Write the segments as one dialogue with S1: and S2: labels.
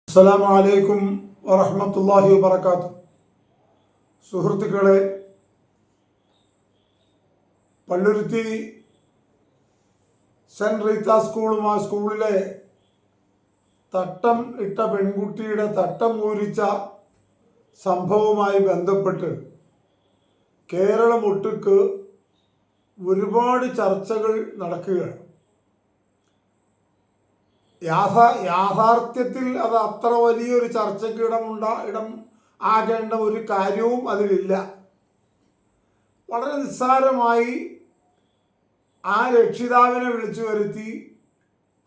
S1: അസ്സലാമു അലൈക്കും വറഹ്മത്തുള്ളാഹി വബറകാതുഹു. സുഹൃത്തുക്കളെ, പള്ളുരുത്തി സെൻറ്റ് റീത്ത സ്കൂളിലെ തട്ടം ഇട്ട പെൺകുട്ടിയുടെ തട്ടം ഊരിച്ച സംഭവവുമായി ബന്ധപ്പെട്ട് കേരളമൊട്ടുക്ക് ഒരുപാട് ചർച്ചകൾ നടക്കുകയാണ്. യാഥാർത്ഥ്യത്തിൽ അത് അത്ര വലിയൊരു ചർച്ചയ്ക്ക് ഇടം ആകേണ്ട ഒരു കാര്യവും അതിലില്ല. വളരെ നിസ്സാരമായി ആ രക്ഷിതാവിനെ വിളിച്ചു വരുത്തി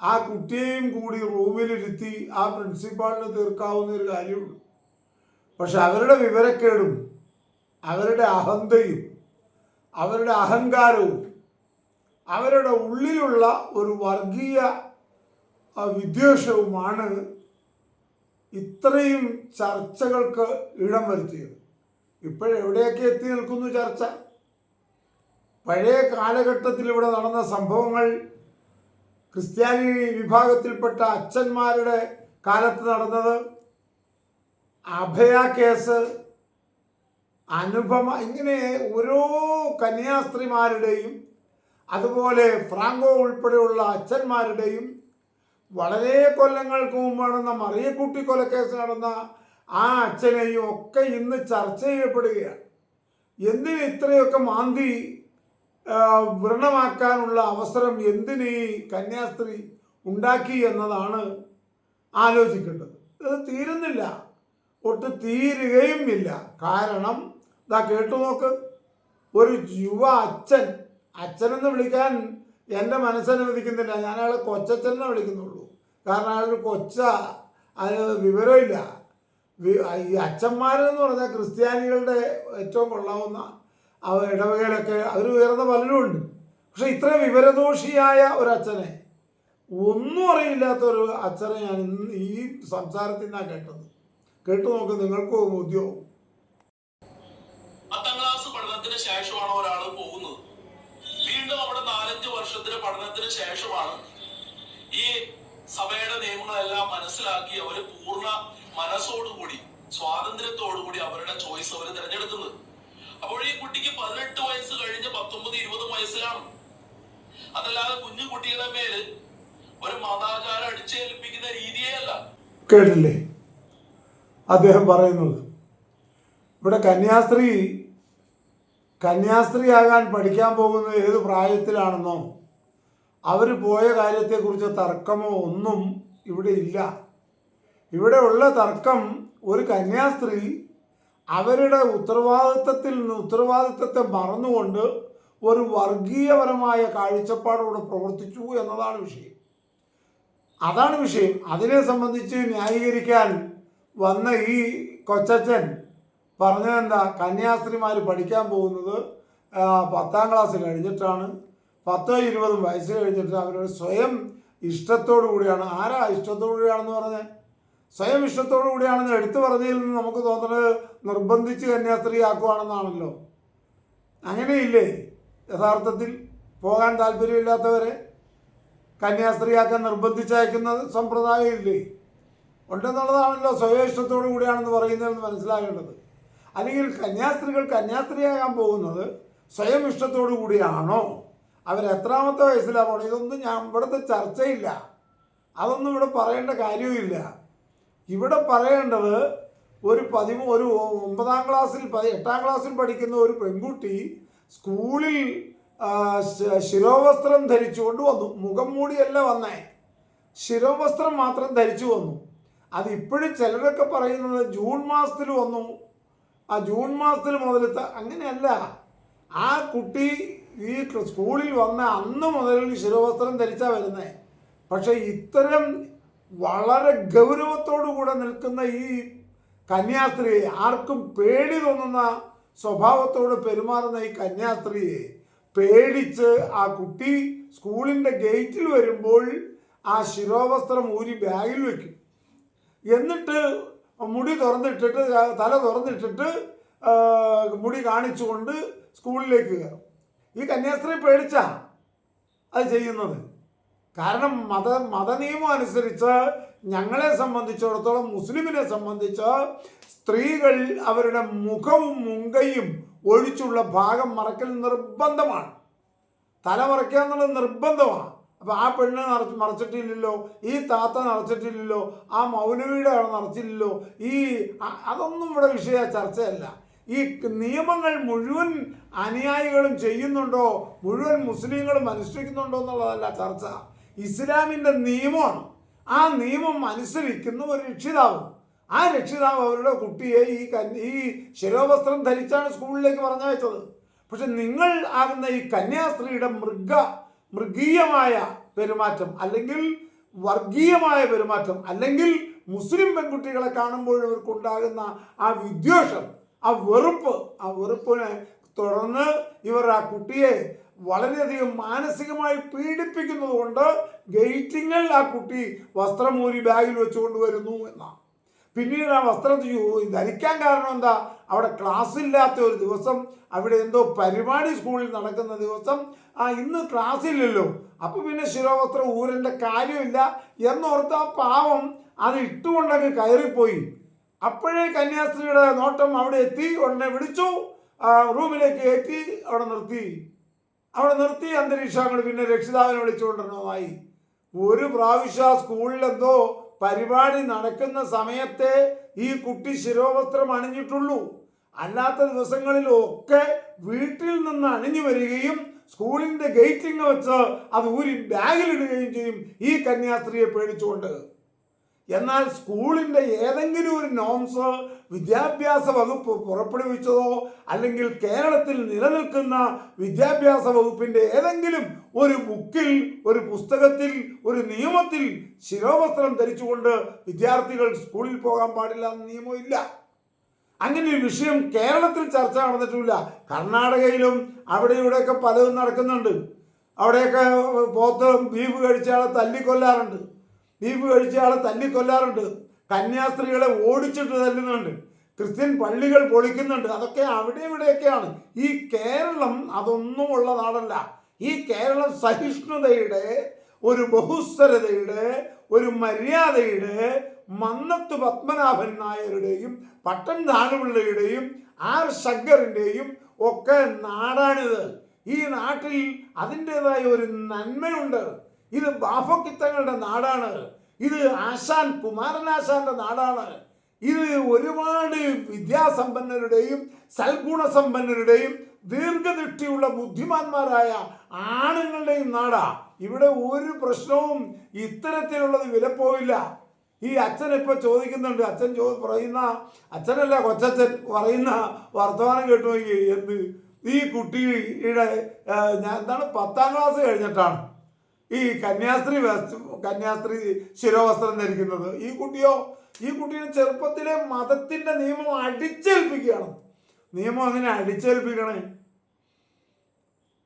S1: ആ കുട്ടിയെയും കൂടി റൂമിലിരുത്തി ആ പ്രിൻസിപ്പാളിന് തീർക്കാവുന്ന ഒരു കാര്യമുള്ളൂ. പക്ഷെ അവരുടെ വിവരക്കേടും അവരുടെ അഹന്തയും അവരുടെ അഹങ്കാരവും അവരുടെ ഉള്ളിലുള്ള ഒരു വർഗീയ വിദ്വേഷവുമാണ് ഇത്രയും ചർച്ചകൾക്ക് ഇടം വരുത്തിയത്. ഇപ്പോഴെവിടെയൊക്കെ എത്തി നിൽക്കുന്നു ചർച്ച? പഴയ കാലഘട്ടത്തിൽ ഇവിടെ നടന്ന സംഭവങ്ങൾ, ക്രിസ്ത്യാനി വിഭാഗത്തിൽപ്പെട്ട അച്ഛന്മാരുടെ കാലത്ത് നടന്നത്, അഭയ കേസ്, അനുപമ, ഇങ്ങനെ ഓരോ കന്യാസ്ത്രീമാരുടെയും അതുപോലെ ഫ്രാങ്കോ ഉൾപ്പെടെയുള്ള അച്ഛന്മാരുടെയും വളരെ കൊല്ലങ്ങൾക്ക് മുമ്പ് നടന്ന മറിയക്കുട്ടി കൊലക്കേസ് നടന്ന ആ അച്ഛനെയും ഒക്കെ ഇന്ന് ചർച്ച ചെയ്യപ്പെടുകയാണ്. എന്തിന് ഇത്രയൊക്കെ മാന്തി വ്രണമാക്കാനുള്ള അവസരം എന്തിന് ഈ കന്യാസ്ത്രീ ഉണ്ടാക്കി എന്നതാണ് ആലോചിക്കേണ്ടത്. ഇത് തീരുന്നില്ല, ഒട്ട് തീരുകയും ഇല്ല. കാരണം ഇതാ കേട്ടു നോക്ക്, ഒരു യുവ അച്ഛനെന്ന് വിളിക്കാൻ എൻ്റെ മനസ്സനുവദിക്കുന്നില്ല. ഞാൻ അയാളെ കൊച്ചച്ഛനെ വിളിക്കുന്നുള്ളൂ. കാരണം അയാളൊരു അതിന് വിവരമില്ല. ഈ അച്ഛന്മാരെന്ന് പറഞ്ഞാൽ ക്രിസ്ത്യാനികളുടെ ഏറ്റവും കൊള്ളാവുന്ന ഇടവകയിലൊക്കെ അവർ ഉയർന്ന പലരും ഉണ്ട്. പക്ഷെ ഇത്ര വിവരദോഷിയായ ഒരച്ഛനെ, ഒന്നും അറിയില്ലാത്ത ഒരു അച്ഛനെ ഞാൻ ഇന്ന് ഈ സംസാരത്തിൽ നിന്നാണ് കേട്ടത്. കേട്ടു നോക്ക്, നിങ്ങൾക്കും ഉദ്യോഗം.
S2: 10ാം ക്ലാസ് പഠനത്തിന് ശേഷമാണ് ഒരാൾ പോകുന്നത്. വീണ്ടും അവിടെ 4-5 വർഷത്തിന് പഠനത്തിന് ശേഷമാണ് ഈ സഭയുടെ നിയമങ്ങളെല്ലാം മനസ്സിലാക്കി അവര് പൂർണ്ണ മനസ്സോടുകൂടി സ്വാതന്ത്ര്യത്തോടുകൂടി അവരുടെ ചോയ്സ് അവർ തിരഞ്ഞെടുക്കുന്നത്. അപ്പോൾ ഈ കുട്ടിക്ക് 18 വയസ്സ് കഴിഞ്ഞ് 19-20 വയസ്സിലാണ്. അതല്ലാതെ കുഞ്ഞു കുട്ടിയുടെ മേല് ഒരു മതാചാരം അടിച്ചേൽപ്പിക്കുന്ന രീതിയേ അല്ല.
S1: കേട്ടില്ലേ അദ്ദേഹം പറയുന്നത്? ഇവിടെ കന്യാസ്ത്രീയാകാൻ പഠിക്കാൻ പോകുന്നത് ഏത് പ്രായത്തിലാണെന്നോ അവർ പോയ കാര്യത്തെക്കുറിച്ച് തർക്കമോ ഒന്നും ഇവിടെ ഇല്ല. ഇവിടെ ഉള്ള തർക്കം, ഒരു കന്യാസ്ത്രീ അവരുടെ ഉത്തരവാദിത്തത്തെ മറന്നുകൊണ്ട് ഒരു വർഗീയപരമായ കാഴ്ചപ്പാടോടെ പ്രവർത്തിച്ചു എന്നതാണ് വിഷയം. അതാണ് വിഷയം. അതിനെ സംബന്ധിച്ച് ന്യായീകരിക്കാൻ വന്ന ഈ കൊച്ചച്ഛൻ പറഞ്ഞതെന്താ? കന്യാസ്ത്രീമാർ പഠിക്കാൻ പോകുന്നത് 10ാം ക്ലാസ് കഴിഞ്ഞിട്ടാണ്, 10-20 വയസ്സ് കഴിഞ്ഞിട്ട് അവരുടെ സ്വയം ഇഷ്ടത്തോടു കൂടിയാണ്. ആരാ ഇഷ്ടത്തോടു കൂടിയാണെന്ന് പറഞ്ഞത്? സ്വയം ഇഷ്ടത്തോടു കൂടിയാണെന്ന് എടുത്തു പറഞ്ഞതിൽ നിന്ന് നമുക്ക് തോന്നുന്നത് നിർബന്ധിച്ച് കന്യാസ്ത്രീ ആക്കുവാണെന്നാണല്ലോ. അങ്ങനെയില്ലേ? യഥാർത്ഥത്തിൽ പോകാൻ താല്പര്യമില്ലാത്തവരെ കന്യാസ്ത്രീയാക്കാൻ നിർബന്ധിച്ചയക്കുന്ന സമ്പ്രദായം ഇല്ലേ? ഉണ്ടെന്നുള്ളതാണല്ലോ സ്വയം ഇഷ്ടത്തോടു കൂടിയാണെന്ന് പറയുന്നതെന്ന് മനസ്സിലാകേണ്ടത്. അല്ലെങ്കിൽ കന്യാസ്ത്രീകൾ കന്യാസ്ത്രീയാകാൻ പോകുന്നത് സ്വയം ഇഷ്ടത്തോടു കൂടിയാണോ? അവരെത്രാമത്തെ വയസ്സിലാണ് പോകണം? ഇതൊന്നും ഇവിടുത്തെ ചർച്ചയില്ല. അതൊന്നും ഇവിടെ പറയേണ്ട കാര്യവുമില്ല. ഇവിടെ പറയേണ്ടത് ഒരു 9ാം ക്ലാസ്സിൽ 8ാം ക്ലാസ്സിൽ പഠിക്കുന്ന ഒരു പെൺകുട്ടി സ്കൂളിൽ ശിരോവസ്ത്രം ധരിച്ചുകൊണ്ട് വന്നു. മുഖം മൂടിയല്ല വന്നേ, ശിരോവസ്ത്രം മാത്രം ധരിച്ചു വന്നു. അത് ഇപ്പോഴും ചിലരൊക്കെ പറയുന്നത് ജൂൺ മാസത്തിൽ വന്നു, ആ ജൂൺ മാസത്തിൽ മുതലത്തെ. അങ്ങനെയല്ല. ആ കുട്ടി ഈ സ്കൂളിൽ വന്ന അന്ന് മുതൽ ശിരോവസ്ത്രം ധരിച്ചാ വരുന്നേ. പക്ഷെ ഇത്തരം വളരെ ഗൗരവത്തോടുകൂടെ നിൽക്കുന്ന ഈ കന്യാസ്ത്രീയെ, ആർക്കും പേടി തോന്നുന്ന സ്വഭാവത്തോട് പെരുമാറുന്ന ഈ കന്യാസ്ത്രീയെ പേടിച്ച് ആ കുട്ടി സ്കൂളിൻ്റെ ഗേറ്റിൽ വരുമ്പോൾ ആ ശിരോവസ്ത്രം ഊരി ബാഗിൽ വയ്ക്കും. എന്നിട്ട് മുടി തുറന്നിട്ടിട്ട്, തല തുറന്നിട്ടിട്ട് മുടി കാണിച്ചുകൊണ്ട് സ്കൂളിലേക്ക് കയറും. ഈ കന്യാസ്ത്രീ പേടിച്ചാ അത് ചെയ്യുന്നത്. കാരണം മതനിയമം അനുസരിച്ച് ഞങ്ങളെ സംബന്ധിച്ചിടത്തോളം, മുസ്ലിമിനെ സംബന്ധിച്ച് സ്ത്രീകൾ അവരുടെ മുഖവും മുങ്കയും ഒഴിച്ചുള്ള ഭാഗം മറക്കൽ നിർബന്ധമാണ്. തല മറയ്ക്കുക എന്നുള്ളത് നിർബന്ധമാണ്. അപ്പം ആ പെണ്ണ് മറച്ചിട്ടില്ലല്ലോ, ഈ താത്ത മറച്ചിട്ടില്ലല്ലോ, ആ മൗലവിയുടെ അവിടെ മറച്ചില്ലല്ലോ, അതൊന്നും ഇവിടെ വിഷയ ചർച്ചയല്ല. ഈ നിയമങ്ങൾ മുഴുവൻ അനുയായികളും ചെയ്യുന്നുണ്ടോ, മുഴുവൻ മുസ്ലിങ്ങളും അനുഷ്ഠിക്കുന്നുണ്ടോ എന്നുള്ളതല്ല ചർച്ച. ഇസ്ലാമിൻ്റെ നിയമമാണ്. ആ നിയമം അനുസരിക്കുന്ന ഒരു രക്ഷിതാവ്, ആ രക്ഷിതാവ് അവരുടെ കുട്ടിയെ ഈ ശിരോവസ്ത്രം ധരിച്ചാണ് സ്കൂളിലേക്ക് പറഞ്ഞയച്ചത്. പക്ഷെ നിങ്ങൾ ആകുന്ന ഈ കന്യാസ്ത്രീയുടെ മൃഗീയമായ പെരുമാറ്റം, അല്ലെങ്കിൽ വർഗീയമായ പെരുമാറ്റം, അല്ലെങ്കിൽ മുസ്ലിം പെൺകുട്ടികളെ കാണുമ്പോൾ ഇവർക്കുണ്ടാകുന്ന ആ വിദ്വേഷം, ആ വെറുപ്പിനെ തുടർന്ന് ഇവർ ആ കുട്ടിയെ വളരെയധികം മാനസികമായി പീഡിപ്പിക്കുന്നത് കൊണ്ട് ഗേറ്റിങ്ങിൽ ആ കുട്ടി വസ്ത്രമൂരി ബാഗിൽ വെച്ചുകൊണ്ട് വരുന്നു എന്നാണ്. പിന്നീട് ആ വസ്ത്രം ധരിക്കാൻ കാരണം എന്താ? അവിടെ ക്ലാസ് ഇല്ലാത്ത ഒരു ദിവസം, അവിടെ എന്തോ പരിപാടി സ്കൂളിൽ നടക്കുന്ന ദിവസം, ഇന്ന് ക്ലാസ് ഇല്ലല്ലോ, അപ്പൊ പിന്നെ ശിരോവസ്ത്രം ഊരേണ്ട കാര്യമില്ല എന്നോർത്ത് ആ പാവം അത് ഇട്ടുകൊണ്ടങ്ങ് കയറിപ്പോയി. അപ്പോഴേ കന്യാസ്ത്രീയുടെ നോട്ടം അവിടെ എത്തി. ഉടനെ വിളിച്ചു, റൂമിലേക്ക് കയറ്റി അവിടെ നിർത്തി അന്തരീക്ഷം അങ്ങോട്ട് പിന്നെ രക്ഷിതാവിനെ വിളിച്ചുകൊണ്ടിരുന്നതായി. ഒരു പ്രാവശ്യം സ്കൂളിലെന്തോ പരിപാടി നടക്കുന്ന സമയത്തെ ഈ കുട്ടി ശിരോവസ്ത്രം അണിഞ്ഞിട്ടുള്ളൂ. അല്ലാത്ത ദിവസങ്ങളിലൊക്കെ വീട്ടിൽ നിന്ന് അണിഞ്ഞു വരികയും സ്കൂളിന്റെ ഗേറ്റിങ് വെച്ച് അത് ഊരി ബാഗിലിടുകയും ചെയ്യും ഈ കന്യാസ്ത്രീയെ പേടിച്ചുകൊണ്ട്. എന്നാൽ സ്കൂളിന്റെ ഏതെങ്കിലും ഒരു നോംസ് വിദ്യാഭ്യാസ വകുപ്പ് പുറപ്പെടുവിച്ചതോ, അല്ലെങ്കിൽ കേരളത്തിൽ നിലനിൽക്കുന്ന വിദ്യാഭ്യാസ വകുപ്പിന്റെ ഏതെങ്കിലും ഒരു ബുക്കിൽ, ഒരു പുസ്തകത്തിൽ, ഒരു നിയമത്തിൽ ശിരോവസ്ത്രം ധരിച്ചുകൊണ്ട് വിദ്യാർത്ഥികൾ സ്കൂളിൽ പോകാൻ പാടില്ല എന്ന നിയമമില്ല. അങ്ങനെ ഒരു വിഷയം കേരളത്തിൽ ചർച്ച നടന്നിട്ടില്ല. കർണാടകയിലും അവിടെ ഇവിടെയൊക്കെ പലതും നടക്കുന്നുണ്ട്. അവിടെയൊക്കെ പോത്ത് ബീഫ് കഴിച്ചയാളെ തല്ലിക്കൊല്ലാറുണ്ട്. കന്യാസ്ത്രീകളെ ഓടിച്ചിട്ട് തല്ലുന്നുണ്ട്. ക്രിസ്ത്യൻ പള്ളികൾ പൊളിക്കുന്നുണ്ട്. അതൊക്കെ അവിടെ ഇവിടെയൊക്കെയാണ്. ഈ കേരളം അതൊന്നും ഉള്ള നാടല്ല. ഈ കേരളം സഹിഷ്ണുതയുടെ, ഒരു ബഹുസ്വരതയുടെ, ഒരു മര്യാദയുടെ, മന്നത്ത് പത്മനാഭൻ നായരുടെയും പട്ടൻ ദാനപിള്ളയുടെയും ആർ ശങ്കറിൻ്റെയും ഒക്കെ നാടാണിത്. ഈ നാട്ടിൽ അതിൻ്റെതായ ഒരു നന്മയുണ്ട്. ഇത് ബാഫക്കിത്തങ്ങളുടെ നാടാണ്. ഇത് കുമാരനാശാന്റെ നാടാണ്. ഇത് ഒരുപാട് വിദ്യാസമ്പന്നരുടെയും സൽഗുണസമ്പന്നരുടെയും ദീർഘദൃഷ്ടിയുള്ള ബുദ്ധിമാന്മാരായ ആണുങ്ങളുടെയും നാടാ. ഇവിടെ ഒരു പ്രശ്നവും ഇത്തരത്തിലുള്ളത് വിലപ്പോവില്ല. ഈ അച്ഛൻ ഇപ്പൊ ചോദിക്കുന്നുണ്ട്, അച്ഛനല്ല കൊച്ചച്ഛൻ പറയുന്ന വർത്തമാനം കേട്ടു നോക്കി. എന്ത് ഈ കുട്ടിയുടെ എന്താണ് 10ാം ക്ലാസ് കഴിഞ്ഞിട്ടാണ് ഈ കന്യാസ്ത്രീ ശിരോവസ്ത്രം ധരിക്കുന്നത്. ഈ കുട്ടിയുടെ ചെറുപ്പത്തിലെ മതത്തിന്റെ നിയമം അടിച്ചേൽപ്പിക്കുകയാണ്. നിയമം അങ്ങനെ അടിച്ചേൽപ്പിക്കണേ?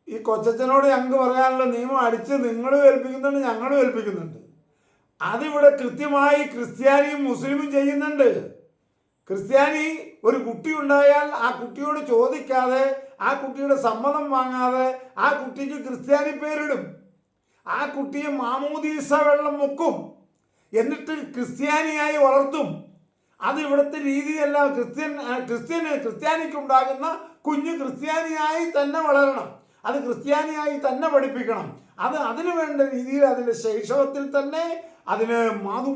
S1: ഈ കൊച്ചച്ഛനോട് ഞങ്ങൾക്ക് പറയാനുള്ള നിയമം അടിച്ച് നിങ്ങളും ഏൽപ്പിക്കുന്നുണ്ട്, ഞങ്ങളും ഏൽപ്പിക്കുന്നുണ്ട്. അതിവിടെ കൃത്യമായി ക്രിസ്ത്യാനിയും മുസ്ലിമും ചെയ്യുന്നുണ്ട്. ക്രിസ്ത്യാനി ഒരു കുട്ടി ഉണ്ടായാൽ ആ കുട്ടിയോട് ചോദിക്കാതെ, ആ കുട്ടിയുടെ സമ്മതം വാങ്ങാതെ ആ കുട്ടിക്ക് ക്രിസ്ത്യാനി പേരിടും. ആ കുട്ടിയെ മാമോദീസ വെള്ളം മുക്കും, എന്നിട്ട് ക്രിസ്ത്യാനിയായി വളർത്തും. അത് ഇവിടുത്തെ രീതിയല്ല. ക്രിസ്ത്യാനിക്കുണ്ടാകുന്ന കുഞ്ഞ് ക്രിസ്ത്യാനിയായി തന്നെ വളരണം, അത് ക്രിസ്ത്യാനിയായി തന്നെ പഠിപ്പിക്കണം. അതിനു വേണ്ട രീതിയിൽ അതിൻ്റെ ശൈശവത്തിൽ തന്നെ അതിന്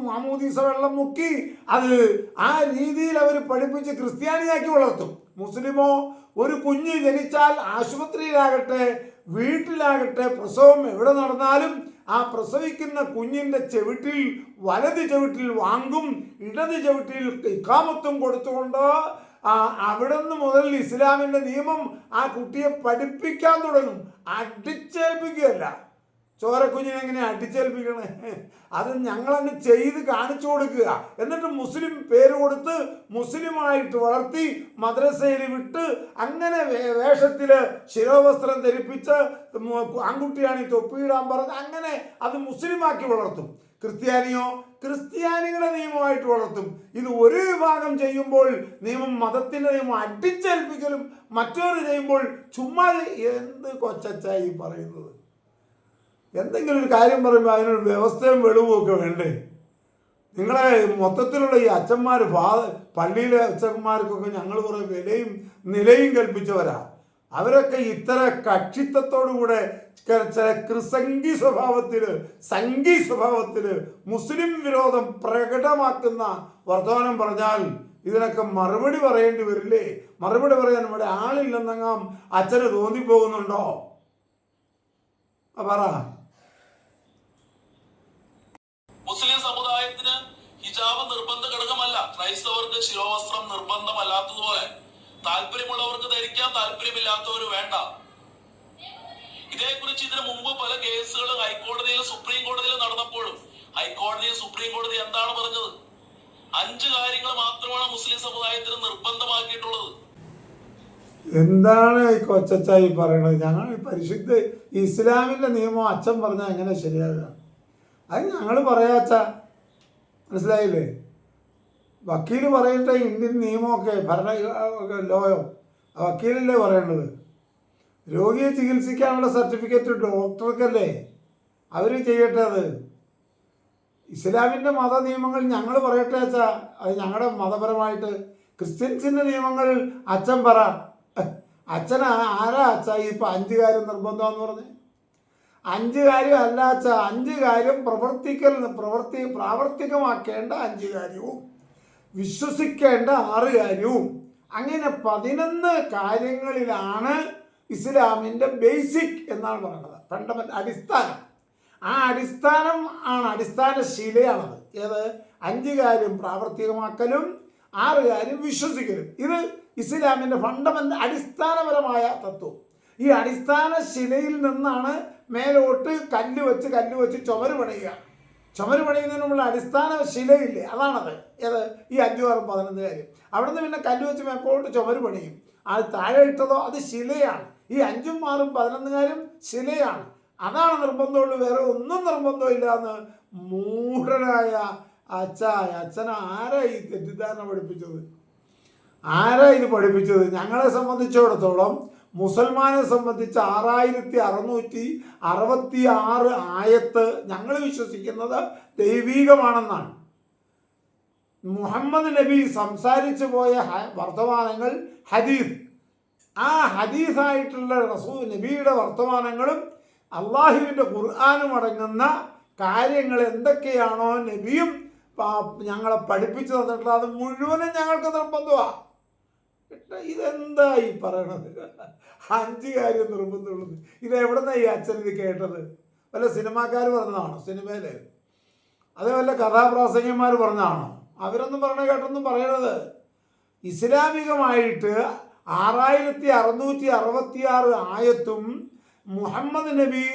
S1: മാമോദീസ വെള്ളം മുക്കി അത് ആ രീതിയിൽ അവർ പഠിപ്പിച്ച് ക്രിസ്ത്യാനിയാക്കി വളർത്തും. മുസ്ലിമോ ഒരു കുഞ്ഞ് ജനിച്ചാൽ ആശുപത്രിയിലാകട്ടെ വീട്ടിലാകട്ടെ പ്രസവം എവിടെ നടന്നാലും ആ പ്രസവിക്കുന്ന കുഞ്ഞിന്റെ വലത് ചെവിട്ടിൽ വാങ്ങും, ഇടത് ചെവിട്ടിൽ ഇഖാമത്തും കൊടുത്തുകൊണ്ട് അവിടെ നിന്ന് മുതൽ ഇസ്ലാമിന്റെ നിയമം ആ കുട്ടിയെ പഠിപ്പിക്കാൻ തുടങ്ങും. അടിച്ചേൽപ്പിക്കുകയല്ല. ചോരക്കുഞ്ഞിനെ എങ്ങനെ അടിച്ചേൽപ്പിക്കണേ? അത് ഞങ്ങളങ്ങ് ചെയ്ത് കാണിച്ചു കൊടുക്കുക. എന്നിട്ട് മുസ്ലിം പേര് കൊടുത്ത് മുസ്ലിമായിട്ട് വളർത്തി മദ്രസയിൽ വിട്ട് അങ്ങനെ വേഷത്തില് ശിരോവസ്ത്രം ധരിപ്പിച്ച് ആൺകുട്ടിയാണ് തൊപ്പിയിടാൻ പറഞ്ഞ് അങ്ങനെ അത് മുസ്ലിമാക്കി വളർത്തും. ക്രിസ്ത്യാനികളെ നിയമമായിട്ട് വളർത്തും. ഇത് ഒരു വിഭാഗം ചെയ്യുമ്പോൾ നിയമം, മതത്തിന്റെ നിയമം അടിച്ചേൽപ്പിക്കലും, മറ്റൊരു ചെയ്യുമ്പോൾ ചുമ്മാ എന്ത് കൊച്ചായി പറയുന്നത്? എന്തെങ്കിലും ഒരു കാര്യം പറയുമ്പോൾ അതിനൊരു വ്യവസ്ഥയും വെളിവും ഒക്കെ വേണ്ടേ? നിങ്ങളെ മൊത്തത്തിലുള്ള ഈ അച്ഛന്മാർ പള്ളിയിലെ അച്ഛന്മാർക്കൊക്കെ ഞങ്ങൾ കുറേ വിലയും നിലയും കൽപ്പിച്ചവരാ. അവരൊക്കെ ഇത്തരം കക്ഷിത്വത്തോടുകൂടെ ചില സംഘി സ്വഭാവത്തില് മുസ്ലിം വിരോധം പ്രകടമാക്കുന്ന വർത്തമാനം പറഞ്ഞാൽ ഇതിനൊക്കെ മറുപടി പറയേണ്ടി വരില്ലേ? മറുപടി പറയാൻ ഇവിടെ ആളില്ലെന്നങ്ങാം അച്ഛന് തോന്നിപ്പോകുന്നുണ്ടോ? പറ.
S2: മുസ്ലിം സമുദായത്തിന് ഹിജാബ് നിർബന്ധ ഘടകമല്ല. ക്രൈസ്തവർക്ക് ശിരോവസ്ത്രം നിർബന്ധമല്ലാത്തതുപോലെ താല്പര്യമുള്ളവർക്ക് ധരിക്കാൻ, താല്പര്യമില്ലാത്തവർ വേണ്ട. ഇതേക്കുറിച്ച് ഇതിനു മുമ്പ് പല കേസുകൾ ഹൈക്കോടതിയിലും സുപ്രീം കോടതിയിലും നടന്നപ്പോഴും ഹൈക്കോടതിയും സുപ്രീം കോടതി എന്താണ് പറഞ്ഞത്? 5 കാര്യങ്ങൾ മാത്രമാണ് മുസ്ലിം സമുദായത്തിന് നിർബന്ധമാക്കിയിട്ടുള്ളത്.
S1: എന്താണ് ഈ കൊച്ചായി പറയണത്? ഞങ്ങൾ പരിശുദ്ധ ഇസ്ലാമിൻ്റെ നിയമം അച്ഛൻ പറഞ്ഞാൽ എങ്ങനെ ശരിയാകുക? അത് ഞങ്ങൾ പറയാച്ച, മനസ്സിലായില്ലേ? വക്കീൽ പറയട്ടെ, ഇന്ത്യൻ നിയമമൊക്കെ ലോയോ വക്കീലല്ലേ പറയേണ്ടത്? രോഗിയെ ചികിത്സിക്കാനുള്ള സർട്ടിഫിക്കറ്റ് ഡോക്ടർക്കല്ലേ, അവർ ചെയ്യട്ടെ. അത് ഇസ്ലാമിൻ്റെ മത നിയമങ്ങൾ ഞങ്ങൾ പറയട്ടെ അച്ഛാ, അത് ഞങ്ങളുടെ മതപരമായിട്ട്. ക്രിസ്ത്യൻസിൻ്റെ നിയമങ്ങൾ അച്ഛൻ പറ. അച്ഛൻ ആരാ അച്ഛാ ഇപ്പം 5 കാര്യം നിർബന്ധമെന്ന് പറഞ്ഞ്? 5 കാര്യം അല്ല അച്ഛാ, 5 കാര്യം പ്രാവർത്തികമാക്കേണ്ട 5 കാര്യവും വിശ്വസിക്കേണ്ട 6 കാര്യവും, അങ്ങനെ 11 കാര്യങ്ങളിലാണ് ഇസ്ലാമിൻ്റെ ബേസിക് എന്നാണ് പറയുന്നത്. ഫണ്ടമെൻ്റൽ അടിസ്ഥാനം. ആ അടിസ്ഥാനം ആണ്, അടിസ്ഥാന ശീലയാണത്. ഏത്? 5 കാര്യം പ്രാവർത്തികമാക്കലും 6 കാര്യം വിശ്വസിക്കലും. ഇത് ഇസ്ലാമിൻ്റെ ഫണ്ടമെൻ്റൽ അടിസ്ഥാനപരമായ തത്വം. ഈ അടിസ്ഥാന ശിലയിൽ നിന്നാണ് മേലോട്ട് കല്ല് വെച്ച് ചുമര് പണിയുക. ചുമര് പണിയുന്നതിനുള്ള അടിസ്ഥാന ശിലയില്ലേ, അതാണത്. ഏത്? ഈ 5, 6, 11 കാര്യം. അവിടുന്ന് പിന്നെ കല്ല് വെച്ച് മേപ്പോട്ട് ചുമര് പണിയും. അത് താഴെ ഇട്ടതോ അത് ശിലയാണ്. ഈ 5, 6, 11 കാര്യം ശിലയാണ്. അതാണ് നിർബന്ധമുള്ളൂ, വേറെ ഒന്നും നിർബന്ധമില്ല എന്ന് മൂഢനായ അച്ഛനെ ആരാ ഈ തെറ്റിദ്ധാരണ പഠിപ്പിച്ചത്? ആരാ ഇത് പഠിപ്പിച്ചത്? ഞങ്ങളെ സംബന്ധിച്ചിടത്തോളം, മുസൽമാനെ സംബന്ധിച്ച് 6666 ആയത്ത് ഞങ്ങൾ വിശ്വസിക്കുന്നത് ദൈവീകമാണെന്നാണ്. മുഹമ്മദ് നബി സംസാരിച്ചു പോയ വർത്തമാനങ്ങൾ ഹദീസ്. ആ ഹദീസായിട്ടുള്ള റസൂൽ നബിയുടെ വർത്തമാനങ്ങളും അള്ളാഹുവിൻ്റെ ഖുർആനും അടങ്ങുന്ന കാര്യങ്ങൾ എന്തൊക്കെയാണോ നബിയും ഞങ്ങളെ പഠിപ്പിച്ചു തന്നിട്ടുള്ളത് അത് മുഴുവനും ഞങ്ങൾക്ക് നിർബന്ധമാണ്. ഇതെന്താ ഈ പറയണത്? 5 കാര്യം നിർബന്ധമുള്ളത്. ഇത് എവിടുന്നാ ഈ അച്ഛൻ ഇത് കേട്ടത്? വല്ല സിനിമാക്കാർ പറഞ്ഞതാണോ? സിനിമയിൽ അതേ വല്ല കഥാപ്രാസംഗന്മാർ പറഞ്ഞതാണോ? അവരൊന്നും പറഞ്ഞ കേട്ടൊന്നും പറയണത്. ഇസ്ലാമികമായിട്ട് 6666 ആയത്തും മുഹമ്മദ് നബി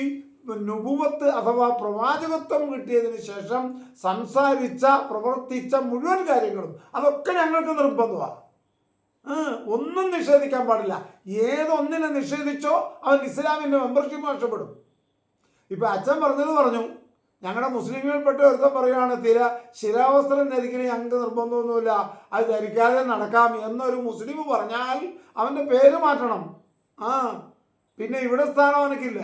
S1: നുബുവത്ത് അഥവാ പ്രവാചകത്വം കിട്ടിയതിന് ശേഷം സംസാരിച്ച പ്രവർത്തിച്ച മുഴുവൻ കാര്യങ്ങളും അതൊക്കെ ഞങ്ങൾക്ക് നിർബന്ധമാണ്. ഒന്നും നിഷേധിക്കാൻ പാടില്ല. ഏതൊന്നിനെ നിഷേധിച്ചോ അവൻ ഇസ്ലാമിൻ്റെ മെമ്പർഷിപ്പ് നഷ്ടപ്പെടും. ഇപ്പം അച്ഛൻ പറഞ്ഞു, ഞങ്ങളുടെ മുസ്ലിങ്ങളിൽപ്പെട്ട ഒരുത്തം പറയുകയാണ്, ശിരാവസ്ത്രം ധരിക്കണേ ഞങ്ങൾക്ക് നിർബന്ധമൊന്നുമില്ല, അത് ധരിക്കാതെ നടക്കാം എന്നൊരു മുസ്ലിം പറഞ്ഞാൽ അവൻ്റെ പേര് മാറ്റണം. പിന്നെ ഇവിടെ സ്ഥാനം അവനക്കില്ല.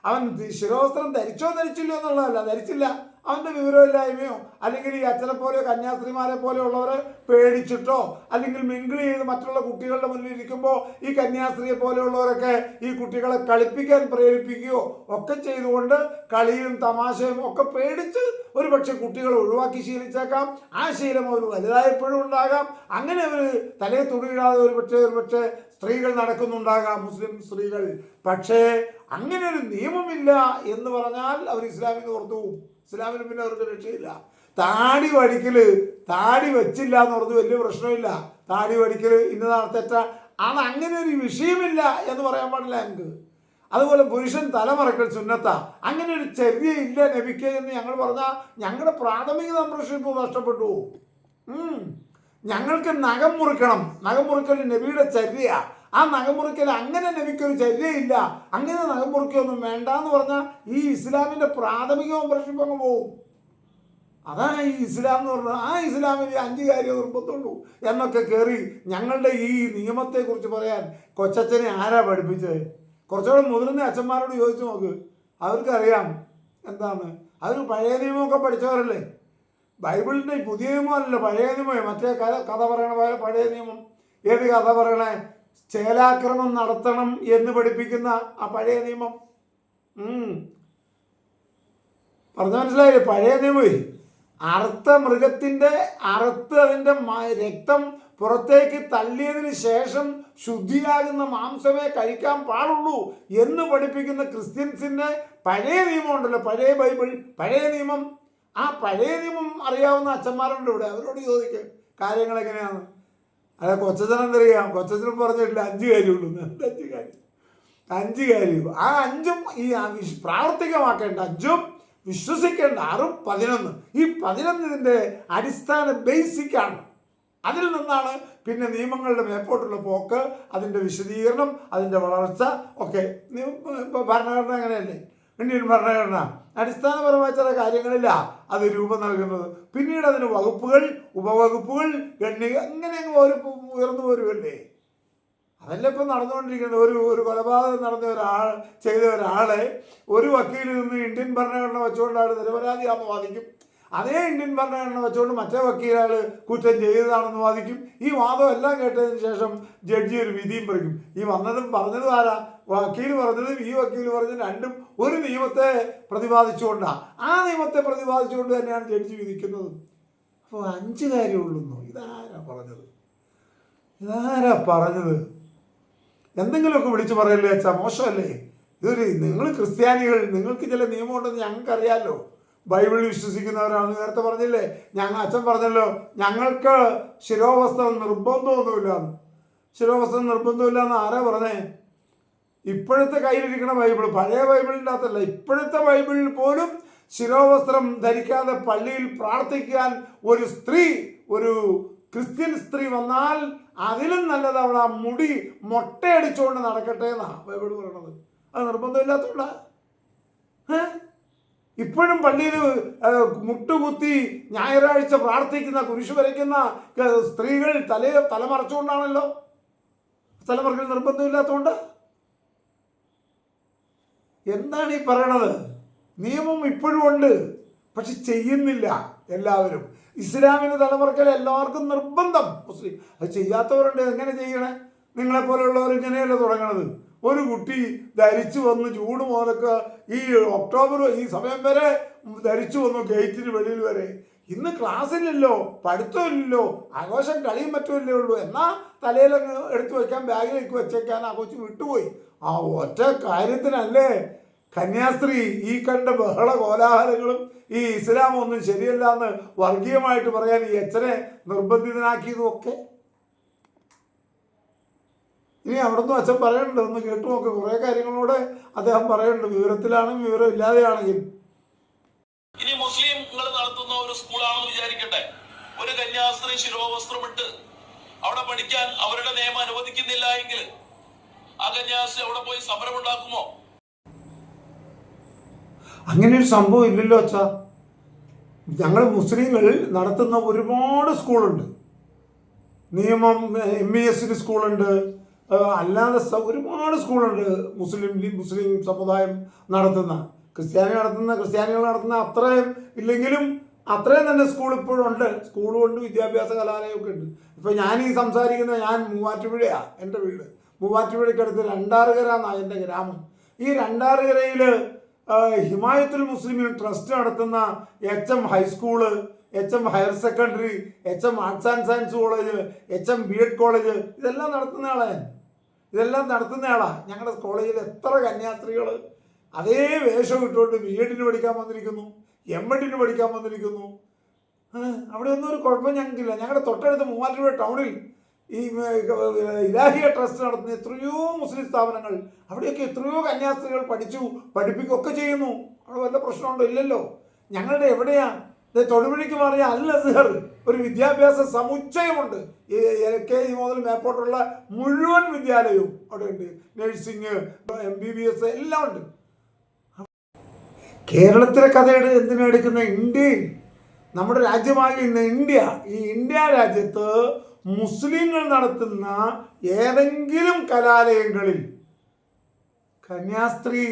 S1: അവൻ ശിരോവസ്ത്രം ധരിച്ചില്ലോ എന്നുള്ളതല്ല, ധരിച്ചില്ല, അവൻ്റെ വിവരമില്ലായ്മയോ അല്ലെങ്കിൽ ഈ അച്ഛനെ പോലെയോ കന്യാസ്ത്രീമാരെ പോലെയോ ഉള്ളവരെ പേടിച്ചിട്ടോ അല്ലെങ്കിൽ മിങ്കിൾ ചെയ്ത് മറ്റുള്ള കുട്ടികളുടെ മുന്നിൽ ഇരിക്കുമ്പോൾ ഈ കന്യാസ്ത്രീയെ പോലെയുള്ളവരൊക്കെ ഈ കുട്ടികളെ കളിപ്പിക്കാൻ പ്രേരിപ്പിക്കുകയോ ഒക്കെ ചെയ്തുകൊണ്ട് കളിയും തമാശയും ഒക്കെ പേടിച്ച് ഒരു പക്ഷെ കുട്ടികളെ ഒഴിവാക്കി ശീലിച്ചേക്കാം. ആ ശീലം അവർ വലുതായപ്പോഴും ഉണ്ടാകാം. അങ്ങനെ അവർ തലയെ തുണിയിടാതെ ഒരു പക്ഷേ സ്ത്രീകൾ നടക്കുന്നുണ്ടാകാം, മുസ്ലിം സ്ത്രീകൾ. പക്ഷേ അങ്ങനെ ഒരു നിയമമില്ല എന്ന് പറഞ്ഞാൽ അവർ ഇസ്ലാമിൽ നിന്ന് പുറത്തു പോകും. ഇസ്ലാമിന് പിന്നെ അവർക്ക് രക്ഷയില്ല. താടി വെച്ചില്ല എന്ന് പറഞ്ഞ് വലിയ പ്രശ്നമില്ല. താടി വടിക്കൽ ഇന്നതാണ് തെറ്റാ, അത് അങ്ങനെ ഒരു വിഷയമില്ല എന്ന് പറയാൻ പാടില്ല ഞങ്ങൾക്ക്. അതുപോലെ പുരുഷൻ തലമറക്കൽ സുന്നത്താ, അങ്ങനെ ഒരു ചര്യയില്ല നബിക്ക് എന്ന് ഞങ്ങൾ പറഞ്ഞാൽ ഞങ്ങളുടെ പ്രാഥമിക മെമ്പർഷിപ്പ് നഷ്ടപ്പെട്ടു. ഞങ്ങൾക്ക് നഖം മുറിക്കൽ നബിയുടെ ചര്യ. ആ നഖം മുറിക്കൽ അങ്ങനെ നബിക്കൊരു ചര്യയില്ല, അങ്ങനെ നഖം മുറിക്കൊന്നും വേണ്ട എന്ന് പറഞ്ഞാൽ ഈ ഇസ്ലാമിൻ്റെ പ്രാഥമിക മെമ്പർഷിപ്പ് അങ്ങ് പോവും. അതാണ് ഈ ഇസ്ലാം എന്ന് പറഞ്ഞാൽ. ആ ഇസ്ലാമിൽ 5 കാര്യം നിർബന്ധമുള്ളൂ എന്നൊക്കെ കയറി ഞങ്ങളുടെ ഈ നിയമത്തെക്കുറിച്ച് പറയാൻ കൊച്ചച്ഛനെ ആരാ പഠിപ്പിച്ചത്? കുറച്ചുകൂടെ മുതിർന്ന അച്ഛന്മാരോട് ചോദിച്ചു നോക്ക്. അവർക്കറിയാം എന്താണ്. അവർ പഴയ നിയമമൊക്കെ പഠിച്ചവരല്ലേ. ബൈബിളിൻ്റെ പുതിയ നിയമമല്ലല്ലോ, പഴയ നിയമമേ. മറ്റേ കഥ പറയണ പഴയ നിയമം. ഏത് കഥ പറയണേ? ചേലാക്രമം നടത്തണം എന്ന് പഠിപ്പിക്കുന്ന ആ പഴയ നിയമം. പറഞ്ഞു മനസ്സിലായില്ലേ? പഴയ നിയമമേ. അറുത്ത മൃഗത്തിൻ്റെ അറുത്ത് അതിൻ്റെ രക്തം പുറത്തേക്ക് തള്ളിയതിന് ശേഷം ശുദ്ധിയാകുന്ന മാംസമേ കഴിക്കാൻ പാടുള്ളൂ എന്ന് പഠിപ്പിക്കുന്ന ക്രിസ്ത്യൻസിൻ്റെ പഴയ നിയമം ഉണ്ടല്ലോ, പഴയ ബൈബിൾ, പഴയ നിയമം. ആ പഴയ നിയമം അറിയാവുന്ന അച്ഛന്മാരുണ്ട് ഇവിടെ. അവരോട് ചോദിക്കുക കാര്യങ്ങൾ എങ്ങനെയാണ്. അല്ല, കൊച്ചച്ഛനെന്തറിയാം? കൊച്ചച്ഛനും പറഞ്ഞിട്ടില്ല 5 കാര്യമുള്ളൂ. എന്ത് 5 കാര്യം? 5 കാര്യം. ആ 5ഉം ഈ പ്രാവർത്തികമാക്കേണ്ട 5ഉം വിശ്വസിക്കേണ്ട 6ഉം 11. ഈ 11 ഇതിൻ്റെ അടിസ്ഥാന ബേസിക്കാണ്. അതിൽ നിന്നാണ് പിന്നെ നിയമങ്ങളുടെ മേപ്പോട്ടുള്ള പോക്ക്, അതിൻ്റെ വിശദീകരണം, അതിൻ്റെ വളർച്ച ഒക്കെ. ഇപ്പോൾ ഭരണഘടന അങ്ങനെയല്ലേ? ഇന്ത്യൻ ഭരണഘടന അടിസ്ഥാനപരമായ ചില കാര്യങ്ങളില്ല അത് രൂപം നൽകുന്നത്. പിന്നീട് അതിന് വകുപ്പുകൾ, ഉപവകുപ്പുകൾ, അങ്ങനെ ഉയർന്നു വരുമല്ലേ. അതല്ല ഇപ്പം നടന്നുകൊണ്ടിരിക്കുന്നത്. ഒരു കൊലപാതകം ചെയ്ത ഒരാളെ ഒരു വക്കീൽ നിന്ന് ഇന്ത്യൻ ഭരണഘടന വെച്ചുകൊണ്ടാണ് നിരപരാധിയാണെന്ന് വാദിക്കും. അതേ ഇന്ത്യൻ ഭരണഘടന വെച്ചുകൊണ്ട് മറ്റേ വക്കീലാൾ കുറ്റം ചെയ്തതാണെന്ന് വാദിക്കും. ഈ വാദം എല്ലാം കേട്ടതിന് ശേഷം ജഡ്ജി ഒരു വിധിയും പറയും. ഈ വന്നതും പറഞ്ഞതും ആരാ? വക്കീൽ പറഞ്ഞതും ഈ വക്കീൽ പറഞ്ഞതും രണ്ടും ഒരു നിയമത്തെ പ്രതിപാദിച്ചുകൊണ്ടാണ്. ആ നിയമത്തെ പ്രതിപാദിച്ചുകൊണ്ട് തന്നെയാണ് ജഡ്ജി വിധിക്കുന്നത്. അപ്പോൾ 5 കാര്യമുള്ളൂ. ഇതാരാ പറഞ്ഞത്? എന്തെങ്കിലുമൊക്കെ വിളിച്ചു പറയല്ലേ അച്ഛാ? മോശമല്ലേ? നിങ്ങൾ ക്രിസ്ത്യാനികൾ, നിങ്ങൾക്ക് ചില നിയമമുണ്ടെന്ന് ഞങ്ങൾക്കറിയാമല്ലോ. ബൈബിൾ വിശ്വസിക്കുന്നവരാണ്. നേരത്തെ പറഞ്ഞില്ലേ, അച്ഛൻ പറഞ്ഞല്ലോ, ഞങ്ങൾക്ക് ശിരോവസ്ത്രം നിർബന്ധമൊന്നുമില്ലാന്ന്. ശിരോവസ്ത്രം നിർബന്ധമില്ലാന്ന് ആരാ പറഞ്ഞേ? ഇപ്പോഴത്തെ കയ്യിലിരിക്കുന്ന ബൈബിൾ, പഴയ ബൈബിളിൻ്റെ അകത്തല്ല, ഇപ്പോഴത്തെ ബൈബിളിൽ പോലും ശിരോവസ്ത്രം ധരിക്കാതെ പള്ളിയിൽ പ്രാർത്ഥിക്കാൻ ഒരു സ്ത്രീ, ഒരു ക്രിസ്ത്യൻ സ്ത്രീ വന്നാൽ അതിലും നല്ലത് അവൾ ആ മുടി മൊട്ടയടിച്ചുകൊണ്ട് നടക്കട്ടെ എന്നാണ് ബൈബിൾ പറയണത്. അത് നിർബന്ധമില്ലാത്തതുകൊണ്ടാ. ഇപ്പോഴും പള്ളിയിൽ മുട്ടുകുത്തി ഞായറാഴ്ച പ്രാർത്ഥിക്കുന്ന, കുരിശു വരയ്ക്കുന്ന സ്ത്രീകൾ തലമറച്ചുകൊണ്ടാണല്ലോ. തലമറക്കൽ നിർബന്ധമില്ലാത്തതുകൊണ്ട്. എന്താണ് ഈ പറയണത്? നിയമം ഇപ്പോഴും ഉണ്ട്, പക്ഷെ ചെയ്യുന്നില്ല എല്ലാവരും. ഇസ്ലാമിന് തലമറക്കൽ എല്ലാവർക്കും നിർബന്ധം. മുസ്ലിം അത് ചെയ്യാത്തവരുണ്ട്. എങ്ങനെ ചെയ്യണേ? നിങ്ങളെപ്പോലെയുള്ളവർ ഇങ്ങനെയല്ല തുടങ്ങണത്. ഒരു കുട്ടി ധരിച്ചു വന്ന് ജൂൺ മുതലൊക്കെ ഈ ഒക്ടോബർ ഈ സമയം വരെ ധരിച്ചു വന്നു ഗേറ്റിന് വെളിയിൽ വരെ. ഇന്ന് ക്ലാസ്സില്ലല്ലോ, പഠിത്തമില്ലല്ലോ, ആഘോഷം കളിയും മറ്റുമല്ലേ ഉള്ളൂ. എന്നാൽ തലയിലങ്ങ് എടുത്തു വയ്ക്കാൻ, ബാഗിലേക്ക് വെച്ചേക്കാൻ ആ കൊച്ചു വിട്ടുപോയി. ആ ഒറ്റ കാര്യത്തിനല്ലേ കന്യാസ്ത്രീ ഈ കണ്ട ബഹള കോലാഹലങ്ങളും ഈ ഇസ്ലാം ഒന്നും ശരിയല്ല എന്ന് വർഗീയമായിട്ട് പറയാൻ ഈ അച്ഛനെ നിർബന്ധിതനാക്കിയതും ഒക്കെ. ഇനി അവിടുന്ന് അച്ഛൻ പറയുന്നുണ്ട്, ഒന്ന് കേട്ടു നോക്ക്. കുറേ കാര്യങ്ങളോട് അദ്ദേഹം പറയുന്നുണ്ട്, വിവരത്തിലാണെങ്കിൽ വിവരം ഇല്ലാതെയാണെങ്കിൽ.
S2: ഇനി മുസ്ലിംകൾ നടത്തുന്ന ഒരു സ്കൂളാണെന്ന് വിചാരിക്കട്ടെ. ഒരു കന്യാസ്ത്രീ ശിരോവസ്ത്രമിട്ട് അവിടെ പഠിക്കാൻ അവരുടെ നിയമം അനുവദിക്കുന്നില്ല എങ്കിൽ ആ കന്യാസ്ത്രീ അവിടെ പോയി സമരമുണ്ടാക്കുമോ?
S1: അങ്ങനെ ഒരു സംഭവം ഇല്ലല്ലോ അച്ഛാ. ഞങ്ങൾ മുസ്ലിങ്ങൾ നടത്തുന്ന ഒരുപാട് സ്കൂളുണ്ട്. നിയമം MES സ്കൂളുണ്ട്, അല്ലാതെ ഒരുപാട് സ്കൂളുണ്ട്. മുസ്ലിം സമുദായം നടത്തുന്ന, ക്രിസ്ത്യാനികൾ നടത്തുന്ന അത്രയും ഇല്ലെങ്കിലും അത്രയും തന്നെ സ്കൂൾ ഇപ്പോഴും ഉണ്ട്. സ്കൂളും വിദ്യാഭ്യാസ കലാലയമൊക്കെ ഉണ്ട്. ഇപ്പം ഞാനീ സംസാരിക്കുന്ന ഞാൻ മൂവാറ്റുപുഴയാണ് എൻ്റെ വീട്. മൂവാറ്റുപുഴയ്ക്കടുത്ത് രണ്ടാറുകര എന്നാണ് എൻ്റെ ഗ്രാമം. ഈ രണ്ടാറുകരയിൽ ഹിമായത്തുൽ മുസ്ലിമീൻ ട്രസ്റ്റ് നടത്തുന്ന HM high school, HM higher secondary, HM arts and science college, HM B.Ed college, ഇതെല്ലാം നടത്തുന്ന ആളാണ്. ഞങ്ങളുടെ കോളേജിൽ എത്ര കന്യാസ്ത്രീകൾ അതേ വേഷം ഇട്ടുകൊണ്ട് B.Edന് പഠിക്കാൻ വന്നിരിക്കുന്നു, M.Edന് പഠിക്കാൻ വന്നിരിക്കുന്നു. അവിടെ ഒന്നും ഒരു കുഴപ്പം ഞങ്ങൾക്കില്ല. ഞങ്ങളുടെ തൊട്ടടുത്ത് മൂവാറ്റുപുഴ ടൗണിൽ ഈ ഇലാഹിയ ട്രസ്റ്റ് നടത്തുന്ന എത്രയോ മുസ്ലിം സ്ഥാപനങ്ങൾ, അവിടെയൊക്കെ എത്രയോ കന്യാസ്ത്രീകൾ പഠിപ്പിക്കുകയൊക്കെ ചെയ്യുന്നു. അവിടെ വല്ല പ്രശ്നമുണ്ടോ? ഇല്ലല്ലോ. ഞങ്ങളുടെ എവിടെയാണ്? തൊടുപുഴയ്ക്ക് മാറിയ അൽ അസ്ഹർ ഒരു വിദ്യാഭ്യാസ സമുച്ചയമുണ്ട്. LKG മുതൽ മേപ്പോട്ടുള്ള മുഴുവൻ വിദ്യാലയവും അവിടെ ഉണ്ട്. നഴ്സിംഗ്, MBBS എല്ലാം ഉണ്ട്. കേരളത്തിലെ കഥ എന്തിനാ എടുക്കുന്ന? ഇന്ത്യയിൽ, നമ്മുടെ രാജ്യമായ ഇന്ത്യ, ഈ ഇന്ത്യ രാജ്യത്ത് മുസ്ലിങ്ങൾ നടത്തുന്ന ഏതെങ്കിലും കലാലയങ്ങളിൽ കന്യാസ്ത്രീ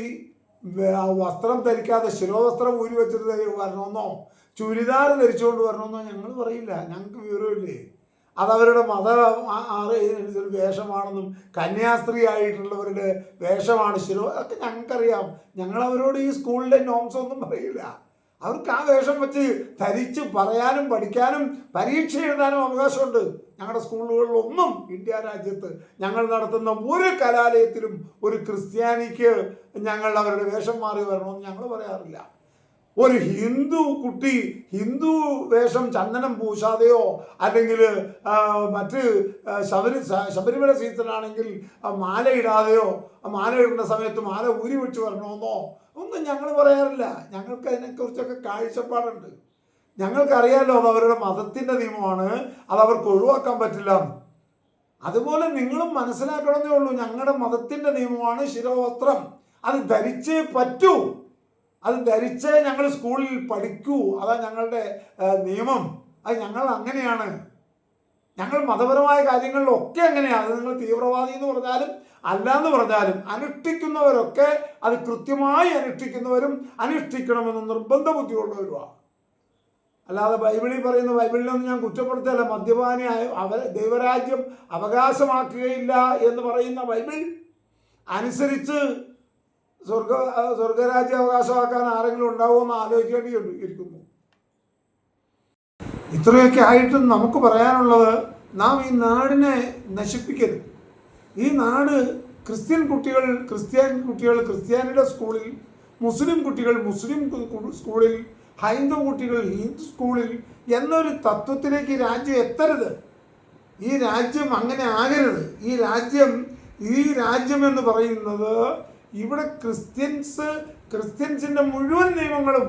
S1: വസ്ത്രം ധരിക്കാതെ ശിരോവസ്ത്രം ഊരി വെച്ചിട്ട് വരണമെന്നോ ചുരിദാർ ധരിച്ചുകൊണ്ട് വരണമെന്നോ ഞങ്ങൾ പറയില്ല. ഞങ്ങൾക്ക് വിവരമില്ലേ? അതവരുടെ വേഷമാണെന്നും കന്യാസ്ത്രീ ആയിട്ടുള്ളവരുടെ വേഷമാണ് അതൊക്കെ ഞങ്ങൾക്കറിയാം. ഞങ്ങളവരോട് ഈ സ്കൂളിലെ നോംസ് ഒന്നും പറയില്ല. അവർക്ക് ആ വേഷം വെച്ച് ധരിച്ച് പറയാനും പഠിക്കാനും പരീക്ഷ എഴുതാനും അവകാശമുണ്ട്. ഞങ്ങളുടെ സ്കൂളുകളിലൊന്നും ഇന്ത്യ രാജ്യത്ത് ഞങ്ങൾ നടത്തുന്ന ഒരു കലാലയത്തിലും ഒരു ക്രിസ്ത്യാനിക്ക് ഞങ്ങൾ അവരുടെ വേഷം മാറി വരണമെന്ന് ഞങ്ങൾ പറയാറില്ല. ഒരു ഹിന്ദു കുട്ടി ഹിന്ദു വേഷം ചന്ദനം പൂശാതെയോ അല്ലെങ്കിൽ മറ്റ് ശബരിമല സീസണാണെങ്കിൽ മാല ഇടാതെയോ മാല ഇടുന്ന സമയത്ത് മാല ഊരി വെച്ച് വരണമെന്നോ ഒന്നും ഞങ്ങൾ പറയാറില്ല. ഞങ്ങൾക്ക് അതിനെക്കുറിച്ചൊക്കെ കാഴ്ചപ്പാടുണ്ട്. ഞങ്ങൾക്കറിയാലോ അത് അവരുടെ മതത്തിൻ്റെ നിയമമാണ്, അത് അവർക്ക് ഒഴിവാക്കാൻ പറ്റില്ല എന്ന്. അതുപോലെ നിങ്ങളും മനസ്സിലാക്കണമെന്നേ ഉള്ളൂ. ഞങ്ങളുടെ മതത്തിൻ്റെ നിയമമാണ് ശിരോവസ്ത്രം. അത് ധരിച്ചേ പറ്റൂ, അത് ധരിച്ചേ ഞങ്ങൾ സ്കൂളിൽ പഠിക്കൂ. അതാ ഞങ്ങളുടെ നിയമം. അത് ഞങ്ങൾ അങ്ങനെയാണ്. ഞങ്ങൾ മതപരമായ കാര്യങ്ങളിലൊക്കെ അങ്ങനെയാണ്. അത് നിങ്ങൾ തീവ്രവാദി എന്ന് പറഞ്ഞാലും അല്ലാന്ന് പറഞ്ഞാലും അനുഷ്ഠിക്കുന്നവരൊക്കെ അത് കൃത്യമായി അനുഷ്ഠിക്കുന്നവരും അനുഷ്ഠിക്കണമെന്ന് നിർബന്ധ ബുദ്ധിയുള്ളവരുമാണ്. അല്ലാതെ ബൈബിളിൽ പറയുന്ന ബൈബിളിലൊന്നും ഞാൻ കുറ്റപ്പെടുത്തല്ല. മദ്യപാനിയായ ദൈവരാജ്യം അവകാശമാക്കുകയില്ല എന്ന് പറയുന്ന ബൈബിൾ അനുസരിച്ച് സ്വർഗരാജ്യം അവകാശമാക്കാൻ ആരെങ്കിലും ഉണ്ടാവുമെന്ന് ആലോചിക്കേണ്ടി ഇരിക്കുന്നു. ഇത്രയൊക്കെ ആയിട്ടും നമുക്ക് പറയാനുള്ളത്, നാം ഈ നാടിനെ നശിപ്പിക്കരുത്. ഈ നാട് ക്രിസ്ത്യൻ കുട്ടികൾ ക്രിസ്ത്യാനിയുടെ സ്കൂളിൽ, മുസ്ലിം കുട്ടികൾ മുസ്ലിം സ്കൂളിൽ, ഹൈന്ദവ കുട്ടികൾ ഹിന്ദു സ്കൂളിൽ എന്നൊരു തത്വത്തിലേക്ക് രാജ്യം എത്തരുത്. ഈ രാജ്യം അങ്ങനെ ആകരുത്. ഈ രാജ്യം എന്ന് പറയുന്നത് ഇവിടെ ക്രിസ്ത്യൻസിൻ്റെ മുഴുവൻ നിയമങ്ങളും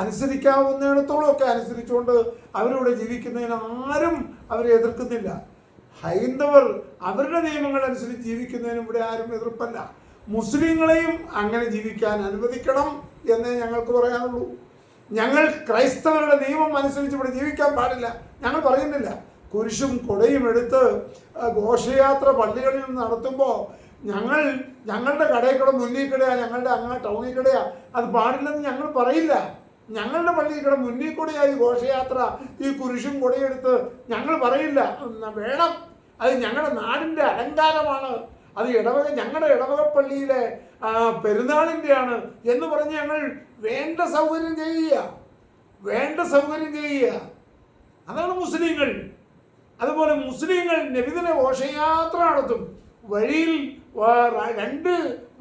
S1: അനുസരിക്കാവുന്നിടത്തോളം ഒക്കെ അനുസരിച്ചുകൊണ്ട് അവരിവിടെ ജീവിക്കുന്നതിന് ആരും അവരെ എതിർക്കുന്നില്ല. ഹൈന്ദവർ അവരുടെ നിയമങ്ങൾ അനുസരിച്ച് ജീവിക്കുന്നതിനും ഇവിടെ ആരും എതിർപ്പല്ല. മുസ്ലിങ്ങളെയും അങ്ങനെ ജീവിക്കാൻ അനുവദിക്കണം എന്നേ ഞങ്ങൾക്ക് പറയാനുള്ളൂ. ഞങ്ങൾ ക്രൈസ്തവരുടെ നിയമം അനുസരിച്ച് ഇവിടെ ജീവിക്കാൻ പാടില്ല ഞങ്ങൾ പറയുന്നില്ല. കുരിശും കൊടയും എടുത്ത് ഘോഷയാത്ര പള്ളികളിൽ നിന്ന് നടത്തുമ്പോൾ ഞങ്ങളുടെ കടയിൽ കൂടെ മുന്നിൽ കൂടെയാ, ഞങ്ങളുടെ അങ്ങ് ടൗണിൽ കൂടെയാ, അത് പാടില്ലെന്ന് ഞങ്ങൾ പറയില്ല. ഞങ്ങളുടെ പള്ളിയിൽ കൂടെ മുന്നിൽ കൂടെയായി ഘോഷയാത്ര, ഈ കുരിശും കൊടയെടുത്ത് ഞങ്ങൾ പറയില്ല. വേണം, അത് ഞങ്ങളുടെ നാടിൻ്റെ അലങ്കാരമാണ്, അത് ഞങ്ങളുടെ ഇടവക പള്ളിയിലെ പെരുന്നാളിൻ്റെയാണ് എന്ന് പറഞ്ഞ് ഞങ്ങൾ വേണ്ട സൗകര്യം ചെയ്യുക. അതാണ് മുസ്ലിങ്ങൾ. അതുപോലെ മുസ്ലിങ്ങൾ നബിദിന ഘോഷയാത്ര നടത്തും. വഴിയിൽ രണ്ട്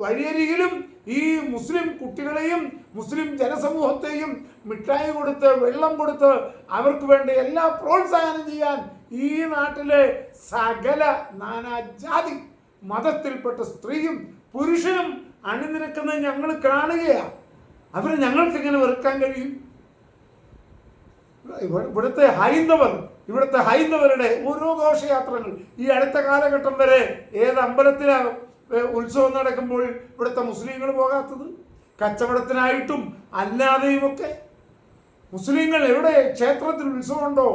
S1: വഴിയരികിലും ഈ മുസ്ലിം കുട്ടികളെയും മുസ്ലിം ജനസമൂഹത്തെയും മിഠായി കൊടുത്ത് വെള്ളം കൊടുത്ത് അവർക്ക് വേണ്ട എല്ലാ പ്രോത്സാഹനം ചെയ്യാൻ ഈ നാട്ടിലെ സകല നാനാജാതി മതത്തിൽപ്പെട്ട സ്ത്രീയും പുരുഷനും അണിനിരക്കുന്നത് ഞങ്ങൾ കാണുകയാണ്. അവരെ ഞങ്ങൾക്ക് എങ്ങനെ വെറുക്കാൻ കഴിയും? ഇവിടുത്തെ ഹൈന്ദവരുടെ ഓരോ ഘോഷയാത്രകൾ ഈ അടുത്ത കാലഘട്ടം വരെ ഏത് അമ്പലത്തിലാണ് ഉത്സവം നടക്കുമ്പോൾ ഇവിടുത്തെ മുസ്ലിങ്ങൾ പോകാത്തത്? കച്ചവടത്തിനായിട്ടും അല്ലാതെയുമൊക്കെ മുസ്ലിങ്ങൾ എവിടെ ക്ഷേത്രത്തിൽ ഉത്സവമുണ്ടോ,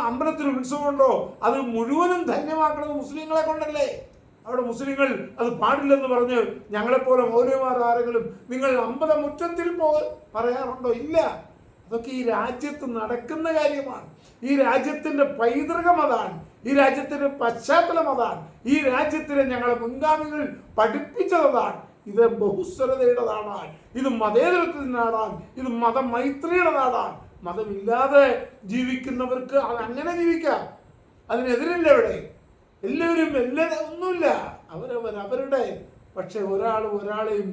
S1: അമ്പലത്തിൽ ഉത്സവമുണ്ടോ, അത് മുഴുവനും ധന്യമാക്കുന്നത് മുസ്ലിങ്ങളെ കൊണ്ടല്ലേ? അവിടെ മുസ്ലിങ്ങൾ അത് പാടില്ലെന്ന് പറഞ്ഞ് ഞങ്ങളെപ്പോലെ മൗലവിമാർ ആരെങ്കിലും നിങ്ങൾ അമ്പലമുറ്റത്തിൽ പറയാറുണ്ടോ? ഇല്ല. അതൊക്കെ ഈ രാജ്യത്ത് നടക്കുന്ന കാര്യമാണ്. ഈ രാജ്യത്തിൻ്റെ പൈതൃകം അതാണ്. ഈ രാജ്യത്തിൻ്റെ പശ്ചാത്തലം അതാണ്. ഈ രാജ്യത്തിലെ ഞങ്ങളെ മുൻഗാമികൾ പഠിപ്പിച്ചതാണ്. ഇത് ബഹുസ്വരതയുടെ നാടാണ്, ഇത് മതേതരത്വത്തിൻ്റെ നാടാണ്, ഇത് മതമൈത്രിയുടെ നാടാണ്. മതമില്ലാതെ ജീവിക്കുന്നവർക്ക് അങ്ങനെ ജീവിക്കാം, അതിനെതിരില്ല. ഇവിടെ എല്ലാവരും ഒന്നുമില്ല, അവരുടെ. പക്ഷെ ഒരാളെയും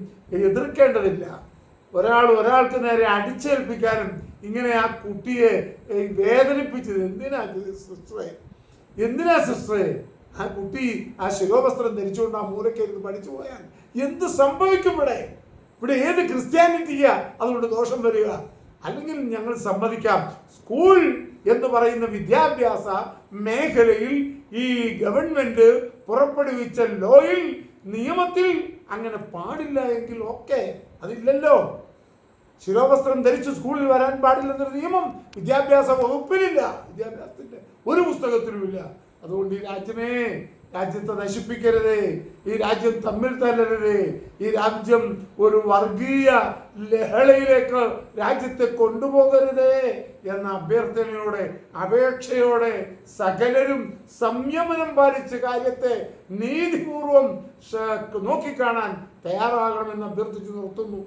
S1: എതിർക്കേണ്ടതില്ല. ഒരാൾക്ക് നേരെ അടിച്ചേൽപ്പിക്കാനും ഇങ്ങനെ ആ കുട്ടിയെ വേദനിപ്പിച്ചത് എന്തിനാ സിസ്റ്ററെ? ആ കുട്ടി ആ ശിരോവസ്ത്രം ധരിച്ചുകൊണ്ട് ആ മൂലക്കരുന്ന് പഠിച്ചു പോയാൽ എന്ത് സംഭവിക്കും? ഇവിടെ ഏത് ക്രിസ്ത്യാനിറ്റിക്കാ അതുകൊണ്ട് ദോഷം വരിക? അല്ലെങ്കിൽ ഞങ്ങൾ സമ്മതിക്കാം, സ്കൂൾ എന്ന് പറയുന്ന വിദ്യാഭ്യാസ മേഖലയിൽ ഈ ഗവൺമെന്റ് പുറപ്പെടുവിച്ച ലോയിൽ നിയമത്തിൽ അങ്ങനെ പാടില്ല എങ്കിൽ ഓക്കെ, അതില്ലല്ലോ. ശിരോവസ്ത്രം ധരിച്ച് സ്കൂളിൽ വരാൻ പാടില്ലെന്നൊരു നിയമം വിദ്യാഭ്യാസ വകുപ്പിലില്ല, വിദ്യാഭ്യാസത്തിന്റെ ഒരു പുസ്തകത്തിലുമില്ല. അതുകൊണ്ട് ഈ രാജ്യമേ, രാജ്യത്തെ നശിപ്പിക്കരുതേ, ഈ രാജ്യം തമ്മിൽ തല്ലരുതേ, ഈ രാജ്യം ഒരു വർഗീയ ലഹളയിലേക്ക് രാജ്യത്തെ കൊണ്ടുപോകരുതേ എന്ന അഭ്യർത്ഥനയോടെ, അപേക്ഷയോടെ സകലരും സംയമനം പാലിച്ച് കാര്യത്തെ നീതിപൂർവം നോക്കിക്കാണാൻ തയ്യാറാകണമെന്ന് അഭ്യർത്ഥിച്ചു നിർത്തുന്നു.